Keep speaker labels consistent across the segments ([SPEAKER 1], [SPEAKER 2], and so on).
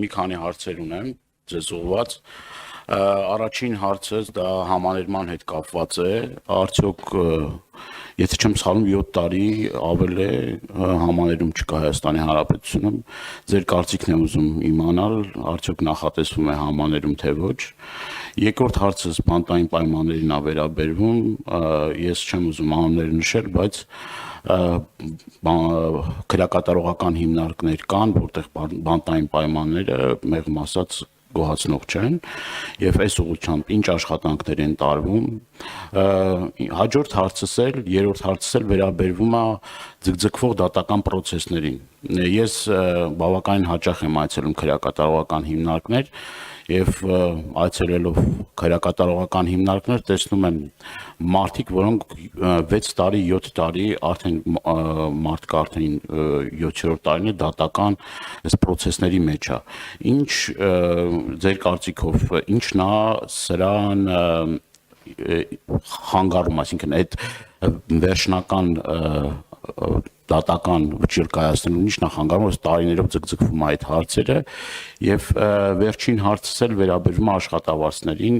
[SPEAKER 1] մի քանի հարցեր ունեմ ձեզ ուղղված։ Առաջին հարցը դա համաներման հետ կապված է, արդյոք եթե չեմ սխալվում 7 տարի ավել է համաներում չկա Հայաստանի Հանրապետությունում, ձեր կարծիքն եմ ուզում իմանալ, արդյոք նախատեսվում է համաներում թե ոչ։ Երկրորդ հարցս բանտային պայմաններին է վերաբերվում, ես չեմ ուզում անուններ նշել, բայց քրեակատարողական հիմնարկներ կան, որտեղ բանտային պայմանները մեղմ ասած գոհացնող չեն, եւ այս ուղղությամբ ինչ աշխատանքներ են տարվում։ Հաջորդ հարցս էլ, երրորդ հարցս էլ վերաբերվում է ձգձգվող դատական process-ներին։ Ես բավականին հաճախ եմ այցելում քրեակատարողական հիմնարկներ եւ այցելելով քրեակատարողական հիմնարկներ տեսնում եմ մարդիկ, որոնք 6 տարի, 7 տարի արդեն մարդկա արդեն 7-րդ տարին է դատական այս process-ների մեջ է։ Ինչ ձեր կարծիքով ինչն է սրան խանգարում, այսինքն այդ վերջնական դատական վճիռ կայացնելուն ինչն է խանգարում, որ տարիներով ձգձգվում է այդ հարցերը եւ վերջին հարցս էլ վերաբերում է աշխատավարձներին,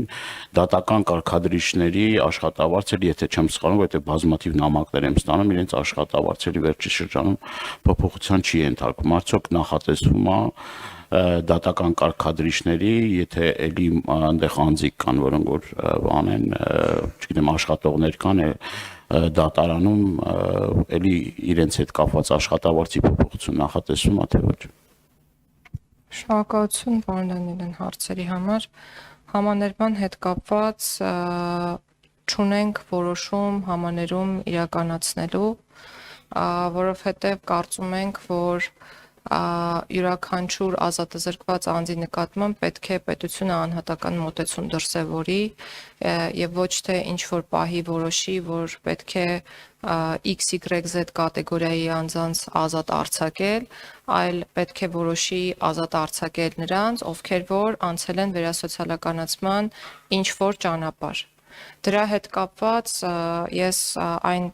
[SPEAKER 1] դատական կարգադրիչների աշխատավարձերը, եթե չեմ սխալվում, որտեղ բազմաթիվ նամակներ եմ ստանում, իրենց աշխատավարձերի վերջի շրջանում փոփոխության չի ենթարկվում, արդյոք նախատեսվում է դատական կարգադրիչների, եթե էլի այնտեղ անձիկ կան, որոնք որ անեն, չգիտեմ, աշխատողներ կան, դատարանում էլի իրենց հետ կապված աշխատավարձի փոփոխություն նախատեսվում է թե ոչ։
[SPEAKER 2] Շնորհակալություն պարոն Դանիելյան հարցերի համար։ Համաներման հետ կապված չունենք որոշում համաներում իրականացնելու, որովհետև կարծում ենք, որ յուրաքանչյուր ազատազրկված անձի նկատմամբ պետք է պետությունը անհատական մոտեցում դրսևորի եւ ոչ թե ինչ որ պահի որոշի, որ պետք է XYZ կատեգորիայի անձանց ազատ արձակել, այլ պետք է որոշի ազատ արձակել նրանց, ովքեր որ անցել են վերասոցիալականացման ինչ որ ճանապարհ։ Դրա հետ կապված ես այն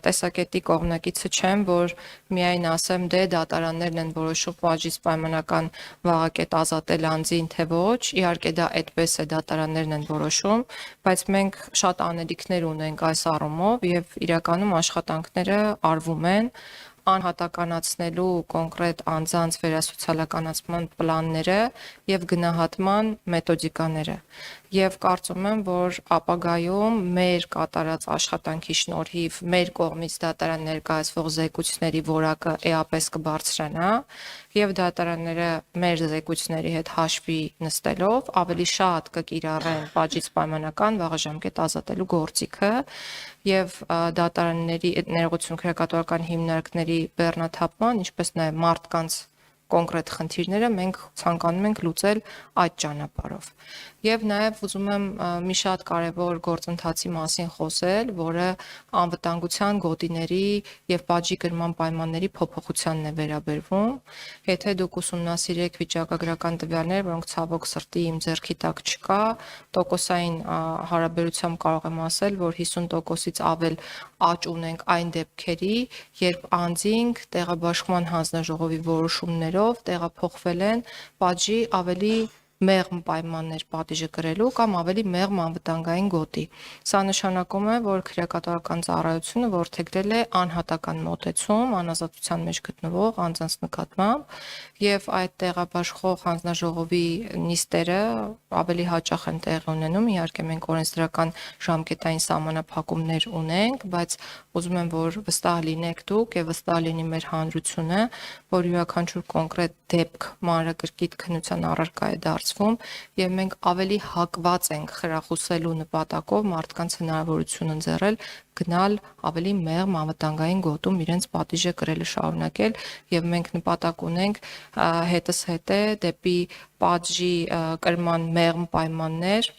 [SPEAKER 2] տեսակետի կողմնակիցը չեմ, որ միայն ասեմ դե դատարաններն են որոշում պատժից պայմանական վաղակետ ազատել անձին թե ոչ, իհարկե դա այդպես է, դատարաններն են որոշում, բայց մենք շատ անելիքներ ունենք այս առումով եւ իրականում աշխատանքները արվում են անհատականացնելու կոնկրետ անձանց վերասոցիալականացման պլանները եւ գնահատման մեթոդիկաները եւ կարծում եմ, որ ապագայում մեր կատարած աշխատանքի շնորհիվ մեր կողմից դատարան ներկայացվող զեկույցների որակը էապես կբարձրանա եւ դատարանները մեր զեկույցների հետ հաշվի նստելով ավելի շատ կկիրառեն պատժից պայմանական վաղաժամկետ ազատելու գործիքը եւ դատարանների ներողություն քրեակատարական հիմնարկների բեռնաթափման, ինչպես նաեւ մարդկանց կոնկրետ խնդիրները մենք ցանկանում ենք լուծել այդ ճանապարհով։ Եվ նաև ուզում եմ մի շատ կարևոր գործընթացի մասին խոսել, որը անվտանգության գոտիների եւ պատժի կրման պայմանների փոփոխությանն է վերաբերվում։ Եթե դուք ուսումնասիրեք վիճակագրական տվյալներ, որոնք ցավոք սրտի իմ ձեռքի տակ չկա, տոկոսային հարաբերությամբ կարող եմ ասել, որ 50%-ից ավել աճ ունենք այն դեպքերի, երբ անձինք տեղաբաշխման հանձնաժողովի որոշումներով տեղափոխվել են պատժի ավելի մեղմ պայմաններ պատիժը կրելու կամ ավելի մեղմ անվտանգային գոտի։ Սա նշանակում է, որ քրեակատարական ծառայությունը որդեգրել է անհատական մոտեցում անազատության մեջ գտնվող անձանց նկատմամբ եւ այդ տեղաբաշխող հանձնաժողովի նիստերը ավելի հաճախ են տեղի ունենում, իհարկե մենք օրենսդրական ժամկետային սահմանափակումներ ունենք, բայց ուզում եմ, որ վստահ լինեք դուք եւ վստահ լինի մեր հանրությունը, որ յուրաքանչյուր կոնկրետ դեպք մանրակրկիտ քննության առարկա է դարձվում եւ մենք ավելի հակված ենք խրախուսելու նպատակով մարդկանց հնարավորություն ընձեռել գնալ ավելի մեղմ անվտանգային գոտում իրենց պատիժը կրելը շարունակել եւ մենք նպատակ ունենք հետս հետե դեպի պատժի կրման մեղմ պայմաններ,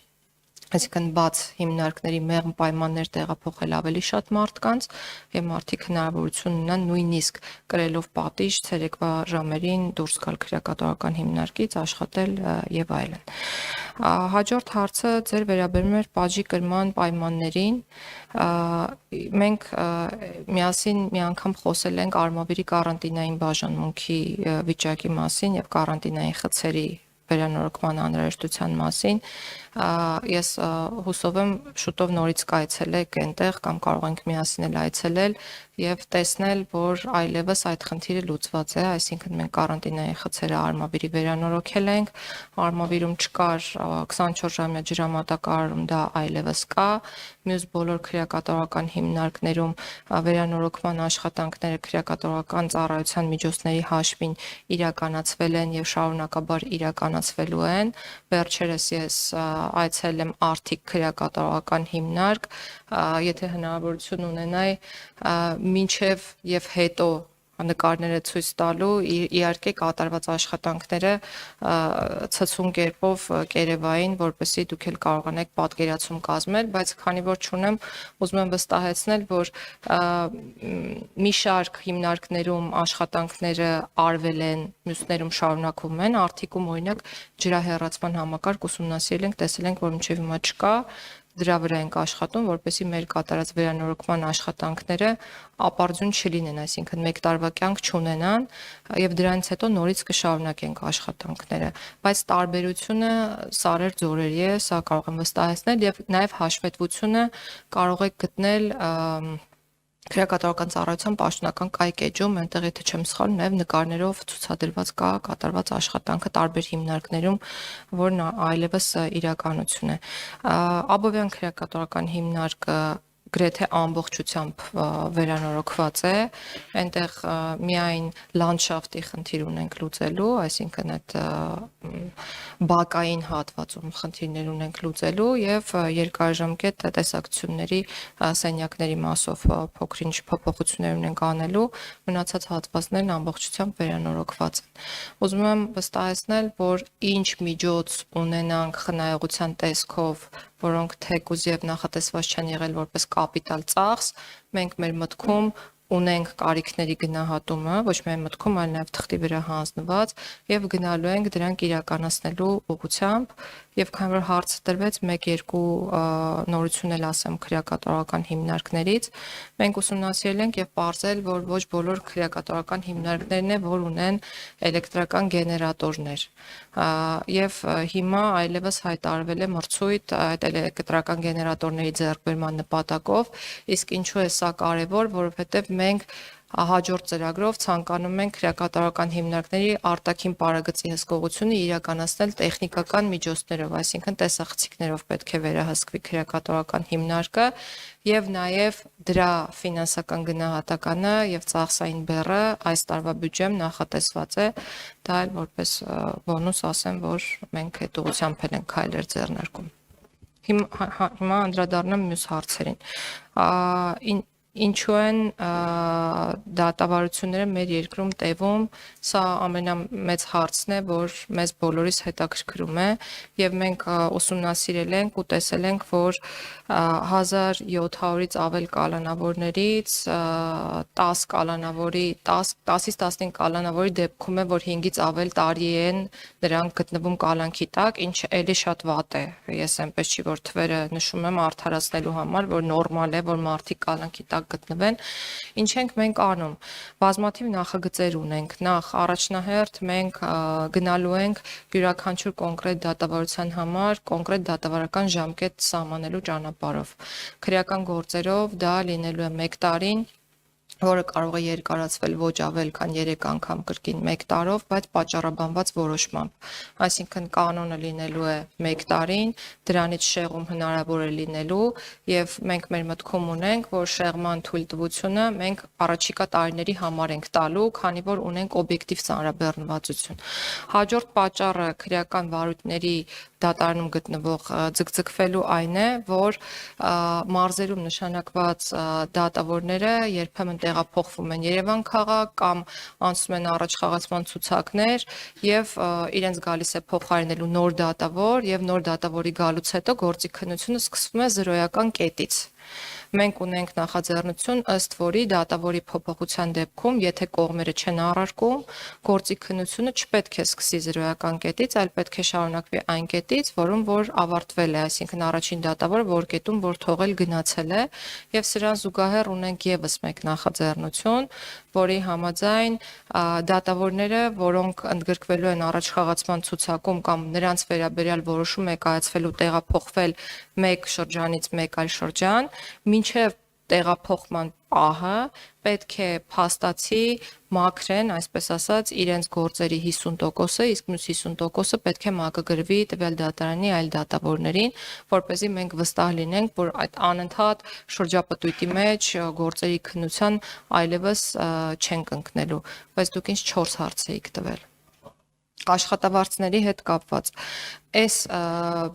[SPEAKER 2] այսինքն բաց հիմնարկների մեղմ պայմաններ տեղափոխել ավելի շատ մարդկանց եւ մարդիկ հնարավորություն ունենան նույնիսկ կրելով պատիժ ցերեկվա ժամերին դուրս գալ քրեակատարական հիմնարկից, աշխատել եւ այլն։ Հաջորդ հարցը ձեր վերաբերում էր բաժի կրման պայմաններին։ Մենք միասին մի անգամ խոսել ենք Արմավիրի կարանտինային բաժանմունքի վիճակի մասին եւ կարանտինային խցերի վերանորոգման անհրաժեշտության մասին։ Ես հուսով եմ շուտով նորից կայցելեք այնտեղ կամ կարող ենք միասին էլ այցելել եւ տեսնել, որ այլևս այդ խնդիրը լուծված է, այսինքն մենք կարանտինային խցերը Արմավիրի վերանորոգել ենք, Արմավիրում չկար 24-ժամյա ջրամատակարարում, դա այլևս կա, մյուս բոլոր քրեակատարողական հիմնարկներում վերանորոգման աշխատանքները քրեակատարողական ծառայության միջոցների հաշվին իրականացվել են եւ շարունակաբար իրականացվելու են։ Վերջերս ես այցելել եմ Արթիկ քրեակատարողական հիմնարկ, եթե հնարավորություն ունենայի մինչև եւ հետո նկարները ցույց տալու, իհարկե կատարված աշխատանքները ցցուն կերպով կերևային, որպեսզի դուք էլ կարողանաք պատկերացում կազմել, բայց քանի որ չունեմ, ուզում եմ վստահեցնել, որ մի շարք հիմնարկներում աշխատանքները արվել են, մյուսներում շարունակվում են, Արթիկում օրինակ ջրահեռացման համակարգ ուսումնասիրել ենք, տեսել ենք, որ մինչև հիմա չկա, դրա վրա ենք աշխատում, որպեսզի մեր կատարած վերանորոգման աշխատանքները ապարդյուն չլինեն, այսինքն մեկ տարվա կյանք չունենան եւ դրանից հետո նորից կշարունակենք աշխատանքները, բայց տարբերությունը սարեր ձորերի է, սա կարող եմ վստահեցնել եւ նաեւ հաշվետվությունը կարող եք գտնել քրեակատարողական ծառայության պաշտոնական կայք էջում, այնտեղ եթե չեմ սխալվում, նաև նկարներով ցուցադրված կա կատարված աշխատանքը տարբեր հիմնարկներում, որն այլևս իրականություն է։ Աբովյան քրեակատարողական հիմնարկը գրեթե ամբողջությամբ վերանորոգված է, այնտեղ միայն լանդշաֆտի խնդիր ունենք լուծելու, այսինքն այդ բակային հատվածում խնդիրներ ունենք լուծելու եւ երկարաժամկետ տեսակցությունների սենյակների մասով փոքրինչ փոփոխություններ ունենք անելու, մնացած հատվածներն ամբողջությամբ վերանորոգված են։ Ուզում եմ վստահեցնել, որ ինչ միջոց ունենանք խնայողության տեսքով, որոնք թեկուզ եւ նախատեսված չեն եղել որպես կապիտալ ծախս, մենք մեր մտքում ունենք կարիքների գնահատումը, ոչ միայն մտքում, այլ նաև թղթի վրա հանձնված եւ գնալու ենք դրանք իրականացնելու ուղղությամբ եւ քանի որ հարցը տրվեց 1-2 նորություն էլ ասեմ քրեակատարողական հիմնարկներից, մենք ուսումնասիրել ենք եւ ողջել, որ ոչ բոլոր քրեակատարողական հիմնարկներն է, որ ունեն էլեկտրական գեներատորներ եւ հիմա այլևս հայտարարվել է մրցույթ այդ էլեկտրական գեներատորների ձեռքբերման նպատակով, իսկ ինչու է սա կարեւոր, որովհետեւ մենք հաջորդ ծրագրով ցանկանում ենք քրեակատարողական հիմնարկների արտաքին պարագծի հսկողությունը իրականացնել տեխնիկական միջոցներով, այսինքն տեսախցիկներով պետք է վերահսկվի քրեակատարողական հիմնարկը եւ նաեւ դրա ֆինանսական գնահատականը եւ ծախսային բեռը այս տարվա բյուջեմ նախատեսված է, դա էլ որպես բոնուս ասեմ, որ մենք այդ ուղղությամբ ենք քայլեր ձեռնարկում։ Հիմա անդրադառնամ մյուս հարցերին։ Ինչու են դատավարությունները մեր երկրում տևում, սա ամենամեծ հարցն է, որ մեզ բոլորիս հետաքրքրում է եւ մենք ուսումնասիրել ենք ու տեսել ենք, որ 1700-ից ավել կալանավորներից 10 կալանավորի 10-ից 15 կալանավորի դեպքում է, որ 5-ից ավել տարի են նրանք գտնվում կալանքի տակ, ինչը էլի շատ վատ է։ Ես այնպես չի որ թվերը նշում եմ արդարացնելու համար, որ նորմալ է, որ մարդիկ կալանքի տակ գտնվեն, ինչ ենք մենք անում։ Բազմաթիվ նախագծեր ունենք։ Նախ առաջնահերթ մենք գնալու ենք յուրաքանչյուր կոնկրետ դատավարության համար կոնկրետ դատավարական ժամկետ սահմանելու ճանապարհով։ Քրեական գործերով դա լինելու է 1 տարին, որը կարող է երկարացվել ոչ ավել քան 3 անգամ կրկին 1 տարով, բայց պատճառաբանված որոշմամբ։ Այսինքն կանոնը լինելու է 1 տարին, դրանից շեղում հնարավոր է լինելու եւ մենք մեր մտքում ունենք, որ շեղման թույլտվությունը մենք առաջիկա տարիների համար ենք տալու, քանի որ ունենք օբյեկտիվ ծանրաբեռնվածություն։ Հաջորդ պատճառը քրեական վարույթների դատարանում գտնվող ձգձգվելու այն է, որ մարզերում նշանակված դատավորները երբեմն տեղափոխվում են Երևան քաղաք կամ անցնում են առաջ խաղացման ցուցակներ եւ իրենց գալիս է փոխարինելու նոր դատավոր եւ նոր դատավորի գալուց հետո գործի քննությունը սկսվում է 0-ական կետից։ մենք ունենք նախաձեռնություն, ըստ որի դատավորի փոփոխության դեպքում, եթե կողմերը չեն առարկում, գործի քննությունը չպետք է սկսի զրոյական կետից, այլ պետք է շարունակվի այն կետից, որում որ ավարտվել է, այսինքն առաջին դատավորը որ կետում որ թողել գնացել է, եւ սրան զուգահեռ ունենք եւս մեկ նախաձեռնություն, որի համաձայն դատավորները, որոնք ընդգրկվելու են առաջխաղացման ցուցակում կամ նրանց վերաբերյալ որոշում է կայացվելու տեղափոխվել մեկ շրջանից մեկ այլ շրջան, մինչև տեղափոխման պահը պետք է փաստացի մաքրեն, այսպես ասած, իրենց գործերի 50%-ը, իսկ մյուս 50%-ը պետք է մակագրվի տվյալ դատարանի այլ դատավորներին, որպեսզի մենք վստահ լինենք, որ այդ անընդհատ շրջապտույտի մեջ գործերի քննության այլևս չենք ընկնելու, բայց դուք ինձ 4 հարց էիք տվել աշխատավարձների հետ կապված։ Այս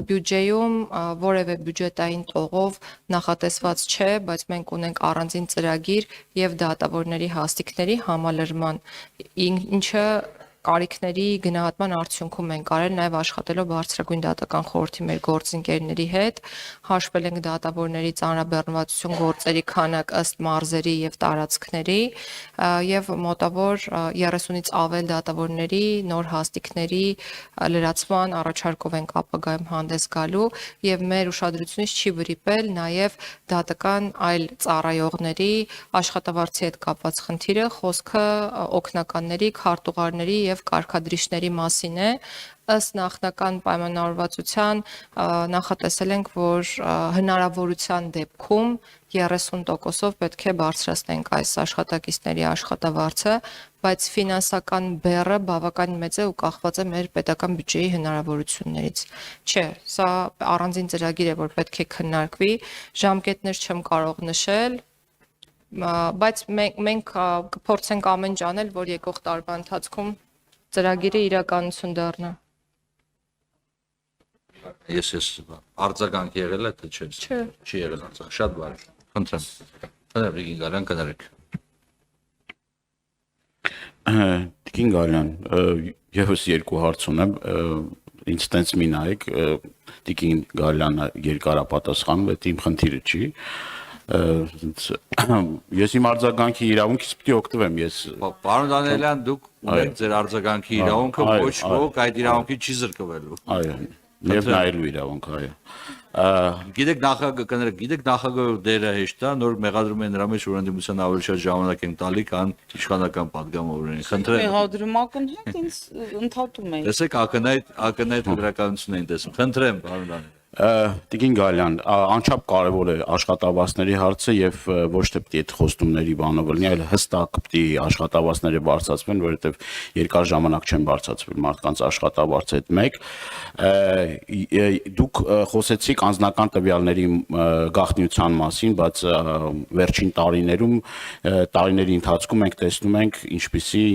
[SPEAKER 2] բյուջեում որևէ բյուջետային տողով նախատեսված չէ, բայց մենք ունենք առանձին ծրագիր եւ դատավորների հաստիկների համալրման, ինչը կարիքների գնահատման արդյունքում ենք արել նաև աշխատելով բարձրագույն դատական խորհրդի մեր գործընկերների հետ, հաշվել ենք դատավորների ծանրաբեռնվածություն գործերի քանակ ըստ մարզերի եւ տարածքների եւ մոտավոր 30-ից ավել դատավորների նոր հաստիկների լրացման առաջարկով ենք ապագայում հանդես գալու եւ մեր ուշադրությունից չի վրիպել նաև դատական այլ ծառայողների աշխատավարձի հետ կապված խնդիրը, խոսքը օգնականների, քարտուղարների եւ կարգադրիչների մասին է, ըստ նախնական պայմանավորվածության նախատեսել ենք, որ հնարավորության դեպքում 30%-ով պետք է բարձրացնենք այս աշխատակիցների աշխատավարձը, բայց ֆինանսական բեռը բավականին մեծ է ու կախված է մեր պետական բյուջեի հնարավորություններից։ Չէ, սա առանձին ծրագիր է, որ պետք է քննարկվի, ժամկետներ չեմ կարող նշել, բայց մենք կփորձենք ամեն ինչ անել, որ եկող տարվա ընթացքում ծրագիրը իրականություն դառնա։
[SPEAKER 3] Ես արձագանք եղել է, թե չէ։ Չի եղել արձագանք, շատ բարի։ Խնդրեմ։ Տիկին Գալյան, կներեք։
[SPEAKER 1] Տիկին Գալյան, եւս երկու հարց ունեմ, ինձ տենց մի նայեք, Տիկին Գալյանը երկարապատասխանում է, իմ խնդիրը չի։ Ես իմ արձագանքի իրավունքից պիտի օգտվեմ, ես
[SPEAKER 3] Պարոն Դանիելյան, դուք ունեք ձեր արձագանքի իրավունքը, ոչ ոք այդ իրավունքի չի զրկվելու։
[SPEAKER 1] Այո, եւ նայելու իրավունք, այո։
[SPEAKER 3] Գիտեք նախագահի դերը հեշտ է, նոր մեղադրում են նրա մեջ, որ ընդդիմության ավելի շատ ժամանակ են տալի, քան իշխանական պատգամավորներին։ Խնդրեմ։
[SPEAKER 4] Մեղադրում ակնհայտ ինձ ընդհատում է։
[SPEAKER 3] Տեսեք, ակնհայտ գրականություն են տեսնում։ Խնդրեմ, պարոն Դանիել։
[SPEAKER 1] Տիկին Գալյան, անչափ կարևոր է աշխատավարձների հարցը եւ ոչ թե պիտի այդ խոստումների բանով լինի, այլ հստակ պիտի աշխատավարձները բարձրացվեն, որովհետեւ երկար ժամանակ չեն բարձրացվել մարդկանց աշխատավարձը այդ մեկ։ Դուք խոսեցիք անձնական տվյալների գաղտնիության մասին, բայց վերջին տարիների ընթացքում մենք տեսնում ենք ինչպիսի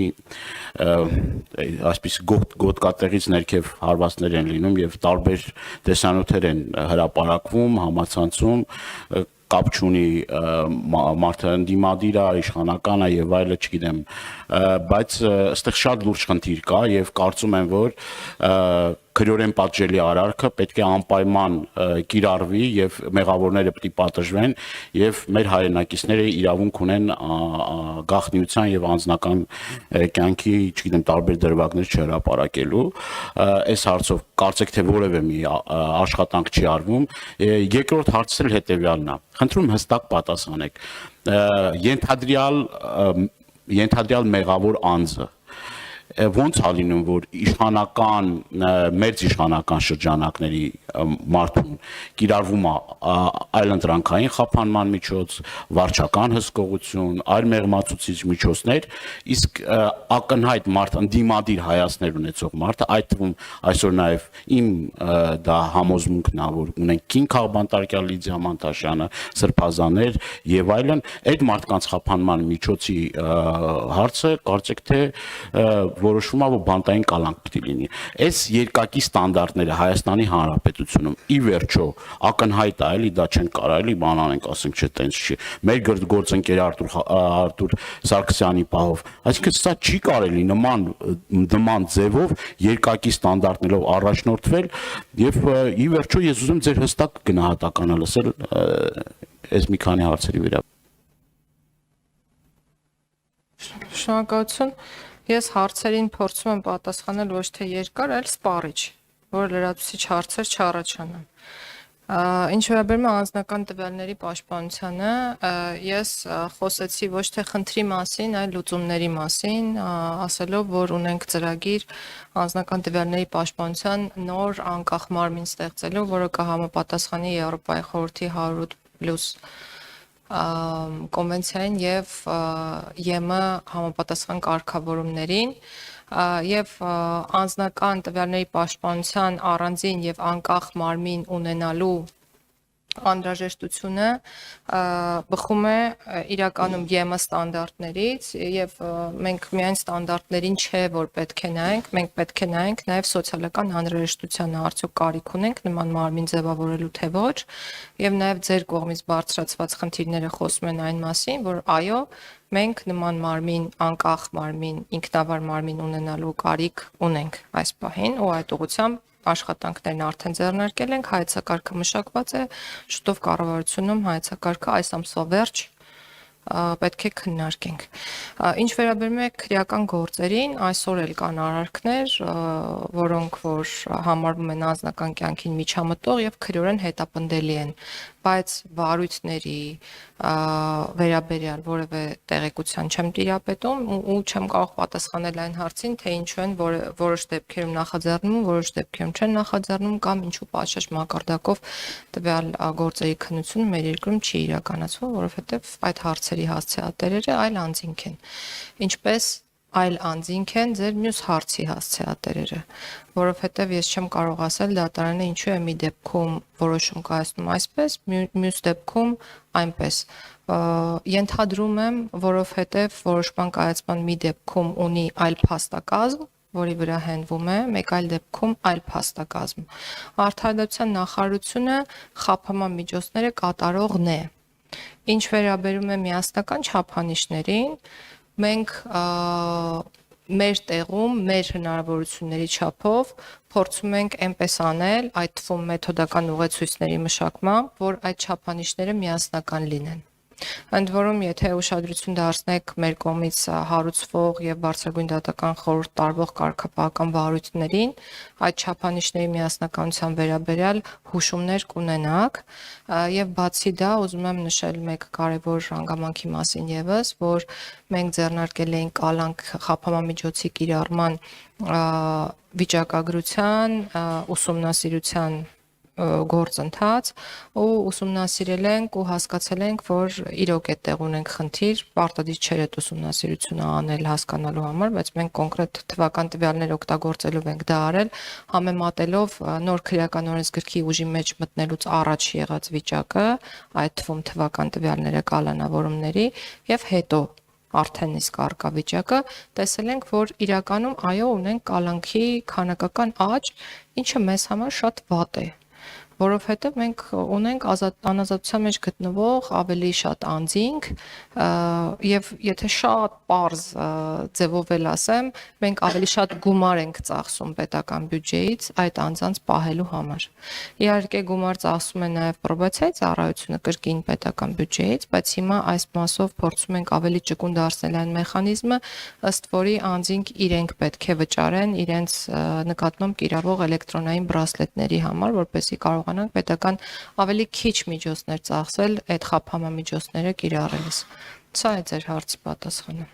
[SPEAKER 1] այսպես գոտկատեղից ներքև հարվածներ են լինում եւ տարբեր տեսանյութեր են հրապարակվում, համացանցում, կապ չունի մարդը ընդդիմադիր է, իշխանական է եւ այլը, չգիտեմ, բայց այստեղ շատ լուրջ խնդիր կա եւ կարծում եմ, որ քրեորեն պատժելի արարքը պետք է անպայման կիրառվի եւ մեղավորները պետք է պատժվեն եւ մեր հայրենակիցները իրավունք ունեն գաղտնիության եւ անձնական կյանքի, չգիտեմ, տարբեր դրվագներ չհրապարակելու։ Այս հարցով կարծեք թե որևէ մի աշխատանք չի արվում։ Երկրորդ հարցը հետեւյալն է։ Խնդրում հստակ պատասխանեք։ Ենթադրյալ մեղավոր անձը ոնց է լինում, որ իշխանական, մեծ իշխանական շրջանակների մարդուն կիրառվում է այլընտրանքային խափանման միջոց, վարչական հսկողություն, այլ մեղմացուցիչ միջոցներ, իսկ ակնհայտ մարդ, ընդդիմադիր հայացքներ ունեցող մարդը, այդ թվում այսօր նաև իմ դա համոզմունքն է, որ ունենք Կին Քաղբանտարկյան, Լիդիա Մանտաշյանը, Սրբազաներ եւ այլն, այդ մարդկանց խափանման միջոցի հարցը կարծեք թե որոշվում է, որ բանտային կալանք պետք է լինի։ Այս երկակի ստանդարտները Հայաստանի Հանրապետությունում ի վերջո ակնհայտ է, էլի դա չեն կարող էլի բան անենք, ասենք չէ, տենց չի։ Մեր գործընկեր Արտուր Սարգսյանի պահով, այսինքն սա չի կարելի նման ձևով երկակի ստանդարտներով առաջնորդվել եւ ի վերջո ես ուզում ձեր հստակ գնահատականը լսել այս մի քանի հարցերի վրա։
[SPEAKER 2] Շնորհակալություն։ Ես հարցերին փորձում եմ պատասխանել ոչ թե երկար, այլ սպառիչ, որ լրացուցիչ հարցեր չառաջանան։ Ինչ վերաբերում է անձնական տվյալների պաշտպանությանը, ես խոսեցի ոչ թե խնդրի մասին, այլ լուծումների մասին, ասելով, որ ունենք ծրագիր անձնական տվյալների պաշտպանության նոր անկախ մարմին ստեղծելու, որը կհամապատասխանի Եվրոպայի խորհրդի 100+ կոնվենցիային եւ ԵՄ համապատասխան կարգավորումներին եւ անձնական տվյալների պաշտպանության առանձին եւ անկախ մարմին ունենալու անհրաժեշտությունը բխում է իրականում ԵՄ ստանդարտներից եւ մենք միայն ստանդարտներին չէ որ պետք է նայենք, մենք պետք է նայենք նաեւ սոցիալական անհրաժեշտությանը, արդյոք կարիք ունենք նման մարմին ձևավորելու թե ոչ, եւ նաեւ ձեր կողմից բարձրացված խնդիրները խոսում են այն մասին, որ այո, մենք նման մարմին, անկախ մարմին, ինքնավար մարմին ունենալու կարիք ունենք այս պահին ու այդ ուղղությամբ աշխատանքներն արդեն ձեռնարկել ենք, հայեցակարգը մշակված է, շուտով կառավարությունում հայեցակարգը այս ամսվա վերջ պետք է քննարկենք։ Ինչ վերաբերում է քրեական գործերին, այսօր էլ կան արարքներ, որոնք որ համարվում են անձնական կյանքին միջամտող եւ քրեորեն հետապնդելի են, բայց վարույթների վերաբերյալ որևէ տեղեկության չեմ տիրապետում ու չեմ կարող պատասխանել այն հարցին, թե ինչու են որոշ դեպքերում նախաձեռնում, որոշ դեպքերում չեն նախաձեռնում կամ ինչու պատշաճ մակարդակով տվյալ գործերի քննությունը մեր երկրում չի իրականացվում, որովհետեւ այդ հարցերի հասցեատերերը այլ անձինք են, ինչպես այլ անձինք են ձեր մյուս հարցի հասցեատերերը, որովհետև ես չեմ կարող ասել դատարանը ինչու է մի դեպքում որոշում կայացնում այսպես, մյուս դեպքում այնպես։ Ենթադրում եմ, որովհետև որոշման կայացման մի դեպքում ունի այլ փաստակազմ, որի վրա հենվում է, մեկ այլ դեպքում այլ փաստակազմ։ Արդարադատության նախարարությունը խափանման միջոցները կատարողն է։ Ինչ վերաբերում է միասնական չափանիշներին, մենք մեր տեղում, մեր հնարավորությունների չափով փորձում ենք այնպես անել, այդ թվում մեթոդական ուղեցույցների մշակմամբ, որ այդ չափանիշները միասնական լինեն։ Ընդ որում, եթե ուշադրություն դարձնեք մեր կողմից հարուցվող եւ բարձրագույն դատական խորհուրդ տարվող կարգապահական վարույթներին, այդ չափանիշների միասնականության վերաբերյալ հուշումներ կունենաք եւ բացի դա ուզում եմ նշել մեկ կարեւոր հանգամանքի մասին եւս, որ մենք ձեռնարկել էինք կալանք խափանամիջոցի կիրառման վիճակագրության ուսումնասիրության գործընթաց ու ուսումնասիրել ենք ու հասկացել ենք, որ իրոք է տեղ ունենք խնդիր, պարտադիր չէր այդ ուսումնասիրությունը անել հասկանալու համար, բայց մենք կոնկրետ թվական տվյալներ օգտագործելով ենք դա արել, համեմատելով նոր քրեական օրենսգրքի ուժի մեջ մտնելուց առաջ եղած վիճակը, այդ թվում թվական տվյալները կալանավորումների եւ հետո արդեն իսկ արկա վիճակը, տեսել ենք, որ իրականում այո ունենք կալանքի քանակական աճ, ինչը մեզ համար շատ վատ է, որովհետև մենք ունենք անազատության մեջ գտնվող ավելի շատ անձինք եւ եթե շատ պարզ ձևով էլ ասեմ, մենք ավելի շատ գումար ենք ծախսում պետական բյուջեից այդ անձանց պահելու համար։ Իհարկե գումար ծախսում է նաեւ պրոբացիայի ծառայությունը կրկին պետական բյուջեից, բայց հիմա այս մասով փորձում ենք ավելի ճկուն դարձնել այն մեխանիզմը, ըստ որի անձինք իրենք պետք է վճարեն իրենց նկատմամբ կիրառվող էլեկտրոնային բրասլետների համար, որպեսզի կարողանանք պետական ավելի քիչ միջոցներ ծախսել այդ խափանամիջոցները կիրառելիս։ Սա է ձեր հարցի պատասխանը։